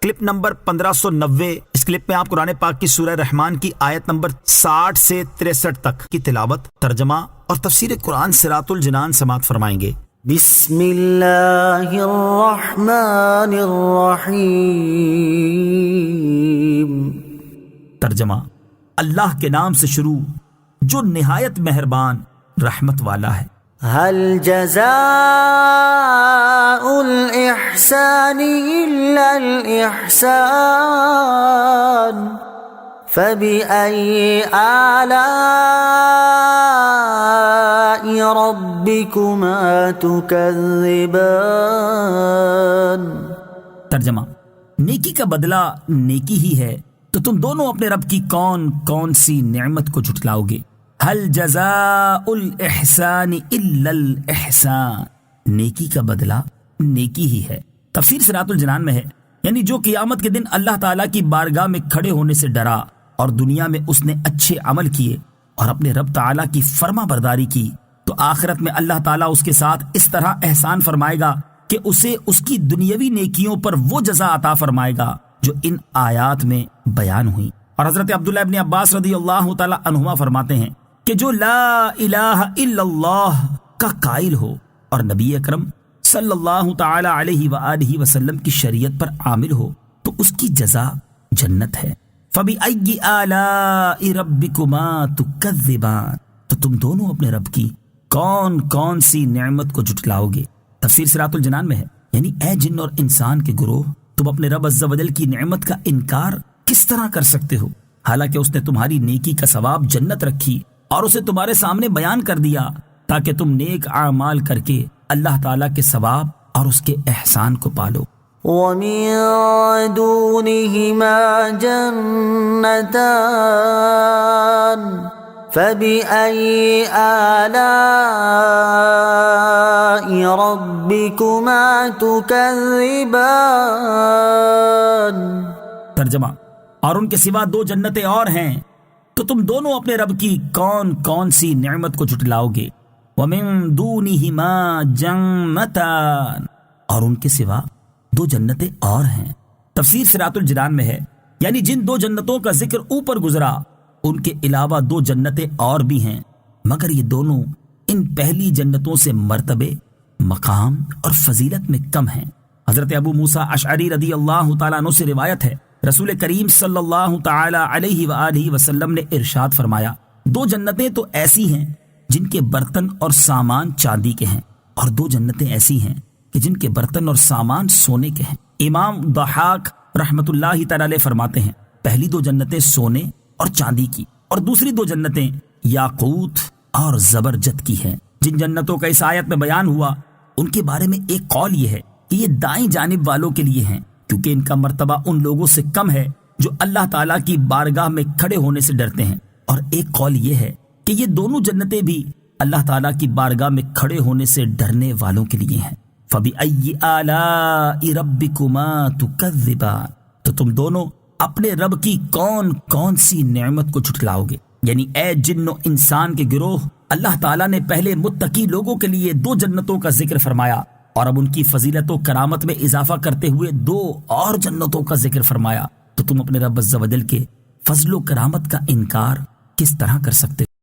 Clip number 1590۔ اس clip میں آپ قرآن پاک کی سورہ رحمان کی آیت نمبر 60 سے 63 تک کی تلاوت، ترجمہ اور تفسیر قرآن صراط الجنان سماعت فرمائیں گے۔ بسم اللہ الرحمن الرحیم۔ ترجمہ، اللہ کے نام سے شروع جو نہایت مہربان رحمت والا ہے۔ هل جزاء الإحسان إلا الإحسان فبأي آلاء ربكما تكذبان۔ ترجمہ، نیکی کا بدلہ نیکی ہی ہے، تو تم دونوں اپنے رب کی کون کون سی نعمت کو جھٹلاؤ گے؟ هل جزاء الاحسان الا الاحسان، نیکی کا بدلہ نیکی ہی ہے۔ تفسیر صراط الجنان میں ہے، یعنی جو قیامت کے دن اللہ تعالیٰ کی بارگاہ میں کھڑے ہونے سے ڈرا اور دنیا میں اس نے اچھے عمل کیے اور اپنے رب تعالیٰ کی فرما برداری کی، تو آخرت میں اللہ تعالیٰ اس کے ساتھ اس طرح احسان فرمائے گا کہ اسے اس کی دنیاوی نیکیوں پر وہ جزا عطا فرمائے گا جو ان آیات میں بیان ہوئی۔ اور حضرت عبداللہ ابن عباس رضی اللہ تعالیٰ عنہما فرماتے ہیں کہ جو لا الہ الا اللہ کا قائل ہو اور نبی اکرم صلی اللہ تعالی علیہ وآلہ وسلم کی شریعت پر عامل ہو تو اس کی جزا جنت ہے۔ فَبِأَيِّ آلَاءِ رَبِّكُمَا تُكَذِّبَانِ، تو تم دونوں اپنے رب کی کون کون سی نعمت کو جھٹلاؤ گے؟ تفسیر صراط الجنان میں ہے، یعنی اے جن اور انسان کے گروہ، تم اپنے رب عز و جل کی نعمت کا انکار کس طرح کر سکتے ہو، حالانکہ اس نے تمہاری نیکی کا ثواب جنت رکھی اور اسے تمہارے سامنے بیان کر دیا تاکہ تم نیک اعمال کر کے اللہ تعالیٰ کے ثواب اور اس کے احسان کو پالو۔ وَمِن دُونِهِمَا جَنَّتَانِ فَبِأَيِّ آلَاءِ رَبِّكُمَا تُكَذِّبَانِ۔ ترجمہ، اور ان کے سوا دو جنتیں اور ہیں، تو تم دونوں اپنے رب کی کون کون سی نعمت کو جھٹلاؤ گے؟ وَمِن دُونِهِمَا جَنَّتَانِ، اور ان کے سوا دو جنتیں اور ہیں۔ تفسیر صراط الجنان میں ہے، یعنی جن دو جنتوں کا ذکر اوپر گزرا ان کے علاوہ دو جنتیں اور بھی ہیں، مگر یہ دونوں ان پہلی جنتوں سے مرتبے، مقام اور فضیلت میں کم ہیں۔ حضرت ابو موسیٰ اشعری رضی اللہ تعالیٰ عنہ سے روایت ہے، رسول کریم صلی اللہ تعالی علیہ وآلہ وسلم نے ارشاد فرمایا، دو جنتیں تو ایسی ہیں جن کے برتن اور سامان چاندی کے ہیں، اور دو جنتیں ایسی ہیں کہ جن کے برتن اور سامان سونے کے ہیں۔ امام ضحاک رحمت اللہ تعالی علیہ فرماتے ہیں، پہلی دو جنتیں سونے اور چاندی کی، اور دوسری دو جنتیں یاقوت اور زبرجد کی ہیں۔ جن جنتوں کا اس آیت میں بیان ہوا ان کے بارے میں ایک قول یہ ہے کہ یہ دائیں جانب والوں کے لیے ہیں، کیونکہ ان کا مرتبہ ان لوگوں سے کم ہے جو اللہ تعالیٰ کی بارگاہ میں کھڑے ہونے سے ڈرتے ہیں، اور ایک قول یہ ہے کہ یہ دونوں جنتیں بھی اللہ تعالیٰ کی بارگاہ میں کھڑے ہونے سے ڈرنے والوں کے لیے ہیں۔ فَبِأَيِّ آلَاءِ رَبِّكُمَا تُكَذِّبَانِ، تو تم دونوں اپنے رب کی کون کون سی نعمت کو جھٹلاؤ گے؟ یعنی اے جن و انسان کے گروہ، اللہ تعالیٰ نے پہلے متقی لوگوں کے لیے دو جنتوں کا ذکر فرمایا، اور اب ان کی فضیلت و کرامت میں اضافہ کرتے ہوئے دو اور جنتوں کا ذکر فرمایا، تو تم اپنے رب عز و جل کے فضل و کرامت کا انکار کس طرح کر سکتے ہو؟